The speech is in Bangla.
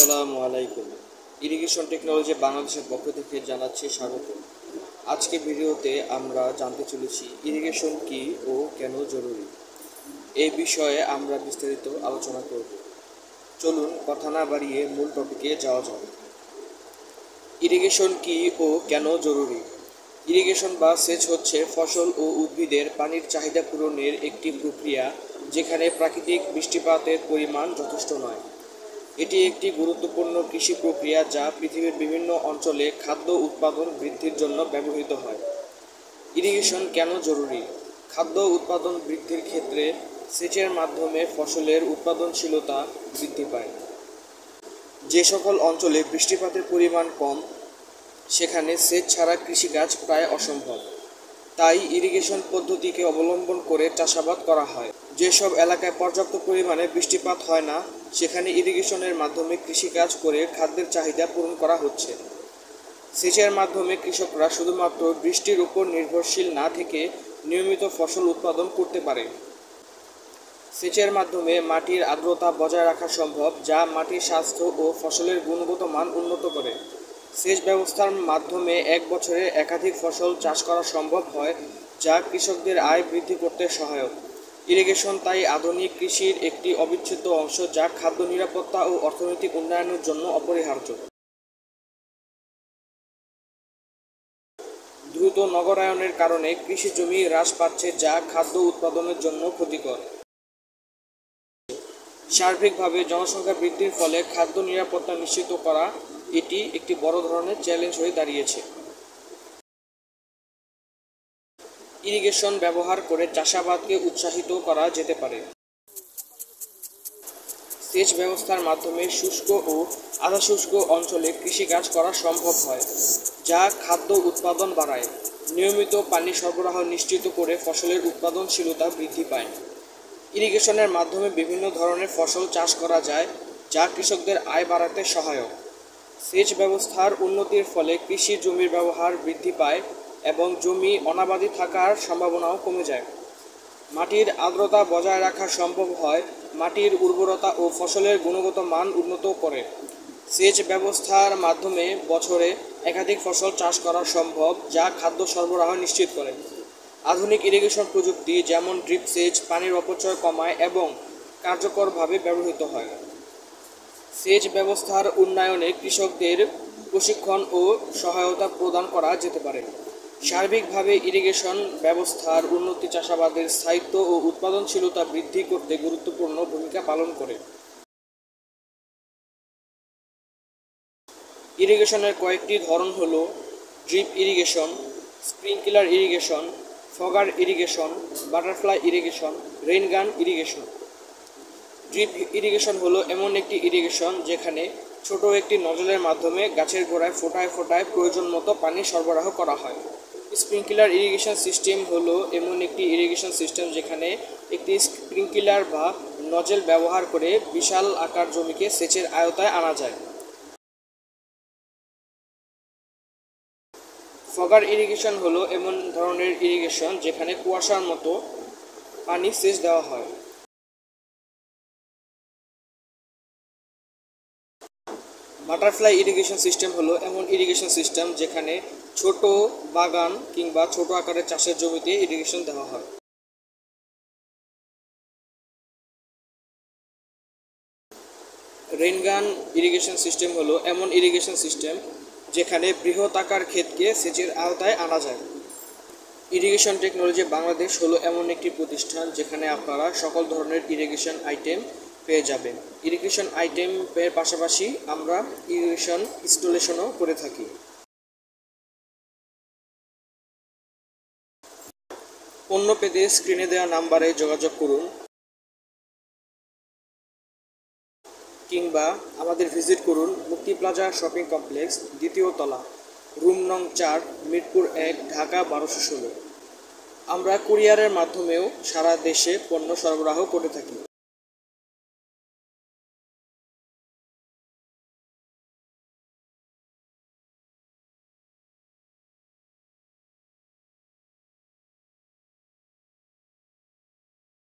আসসালামু আলাইকুম। ইরিগেশন টেকনোলজি বাংলাদেশের পক্ষ থেকে জানাচ্ছি স্বাগত। আজকে ভিডিওতে আমরা জানতে চলেছি ইরিগেশন কী ও কেন জরুরি। এই বিষয়ে আমরা বিস্তারিত আলোচনা করব। চলুন কথা না বাড়িয়ে মূল টপিকে যাওয়া যাক। ইরিগেশন কী ও কেন জরুরি। ইরিগেশন বা সেচ হচ্ছে ফসল ও উদ্ভিদের পানির চাহিদা পূরণের একটি প্রক্রিয়া যেখানে প্রাকৃতিক বৃষ্টিপাতের পরিমাণ যথেষ্ট নয়। এটি একটি গুরুত্বপূর্ণ কৃষি প্রক্রিয়া যা পৃথিবীর বিভিন্ন অঞ্চলে খাদ্য উৎপাদন বৃদ্ধির জন্য ব্যবহৃত হয়। ইরিগেশন কেন জরুরি? খাদ্য উৎপাদন বৃদ্ধির ক্ষেত্রে সেচের মাধ্যমে ফসলের উৎপাদনশীলতা বৃদ্ধি পায়। যে সকল অঞ্চলে বৃষ্টিপাতের পরিমাণ কম সেখানে সেচ ছাড়া কৃষিকাজ প্রায় অসম্ভব। তাই ইরিগেশন পদ্ধতিকে অবলম্বন করে চাষাবাদ করা হয়। যেসব এলাকায় পর্যাপ্ত পরিমাণে বৃষ্টিপাত হয় না সেখানে ইরিগেশনের মাধ্যমে কৃষিকাজ করে খাদ্যের চাহিদা পূরণ করা হচ্ছে। সেচের মাধ্যমে কৃষকরা শুধুমাত্র বৃষ্টির উপর নির্ভরশীল না থেকে নিয়মিত ফসল উৎপাদন করতে পারে। সেচের মাধ্যমে মাটির আর্দ্রতা বজায় রাখা সম্ভব, যা মাটির স্বাস্থ্য ও ফসলের গুণগত মান উন্নত করে। সেচ ব্যবস্থার মাধ্যমে এক বছরে একাধিক ফসল চাষ করা সম্ভব হয়, যা কৃষকদের আয় বৃদ্ধি করতে সহায়ক। ইরিগেশন তাই আধুনিক কৃষির একটি অবিচ্ছেদ্য অংশ, যা খাদ্য নিরাপত্তা ও অর্থনৈতিক উন্নয়নের জন্য অপরিহার্য। দ্রুত নগরায়নের কারণে কৃষি জমি হ্রাস পাচ্ছে, যা খাদ্য উৎপাদনের জন্য ক্ষতিকর। সার্বিকভাবে জনসংখ্যা বৃদ্ধির ফলে খাদ্য নিরাপত্তা নিশ্চিত করা এটি একটি বড় ধরনের চ্যালেঞ্জ হয়ে দাঁড়িয়েছে। ইরিগেশন ব্যবহার করে চাষাবাদকে উৎসাহিত করা যেতে পারে। সেচ ব্যবস্থার মাধ্যমে শুষ্ক ও আধা শুষ্ক অঞ্চলে কৃষিকাজ করা সম্ভব হয়, যা খাদ্য উৎপাদন বাড়ায়। নিয়মিত পানি সরবরাহ নিশ্চিত করে ফসলের উৎপাদনশীলতা বৃদ্ধি পায়। ইরিগেশনের মাধ্যমে বিভিন্ন ধরনের ফসল চাষ করা যায়, যা কৃষকদের আয় বাড়াতে সহায়ক। সেচ ব্যবস্থার উন্নতির ফলে কৃষি জমির ব্যবহার বৃদ্ধি পায় এবং জমি অনাবাদি থাকার সম্ভাবনাও কমে যায়। মাটির আর্দ্রতা বজায় রাখা সম্ভব হয়, মাটির উর্বরতা ও ফসলের গুণগত মান উন্নত করে। সেচ ব্যবস্থার মাধ্যমে বছরে একাধিক ফসল চাষ করা সম্ভব, যা খাদ্য সরবরাহ নিশ্চিত করে। আধুনিক ইরিগেশন প্রযুক্তি যেমন ড্রিপ সেচ পানির অপচয় কমায় এবং কার্যকরভাবে ব্যবহৃত হয়। সেচ ব্যবস্থার উন্নয়নে কৃষকদের প্রশিক্ষণ ও সহায়তা প্রদান করা যেতে পারে। সার্বিকভাবে ইরিগেশন ব্যবস্থার উন্নতি চাষাবাদের স্থায়িত্ব ও উৎপাদনশীলতা বৃদ্ধি করতে গুরুত্বপূর্ণ ভূমিকা পালন করে। ইরিগেশনের কয়েকটি ধরন হল drip irrigation, sprinkler irrigation, fogger irrigation, butterfly irrigation, raingun irrigation. Drip irrigation হলো এমন একটি ইরিগেশন যেখানে ছোট একটি নজলের মাধ্যমে গাছের গোড়ায় ফোঁটায় ফোঁটায় প্রয়োজন মতো পানি সরবরাহ করা হয়। স্প্রিংকলার ইরিগেশন সিস্টেম হলো এমন একটি ইরিগেশন সিস্টেম যেখানে একটি স্প্রিংকলার বা নজেল ব্যবহার করে বিশাল আকার জমিকে সেচের আওতায় আনা যায়। ফগার ইরিগেশন হলো এমন ধরনের ইরিগেশন যেখানে কুয়াশার মতো পানি সেচ দেওয়া হয়। বাটারফ্লাই ইরিগেশন সিস্টেম হলো এমন ইরিগেশন সিস্টেম যেখানে ছোট বাগান কিংবা ছোট আকারের চাষের জমিতে ইরিগেশন দেওয়া হয়। রেইনগান ইরিগেশন সিস্টেম হলো এমন ইরিগেশন সিস্টেম যেখানে বৃহৎ আকার ক্ষেতকে সেচের আওতায় আনা যায়। ইরিগেশন টেকনোলজি বাংলাদেশ হলো এমন একটি প্রতিষ্ঠান যেখানে আপনারা সকল ধরনের ইরিগেশন আইটেম পেয়ে যাবেন। ইরিগেশন আইটেমের পাশাপাশি আমরা ইরিগেশন ইনস্টলেশনও করে থাকি। পণ্য পেতে স্ক্রিনে দেওয়া নাম্বারে যোগাযোগ করুন কিংবা আমাদের ভিজিট করুন মুক্তি প্লাজা শপিং কমপ্লেক্স, দ্বিতীয় তলা, রুম নং 4, মিরপুর 1, ঢাকা 1216। আমরা কুরিয়ারের মাধ্যমেও সারা দেশে পণ্য সরবরাহ করে থাকি।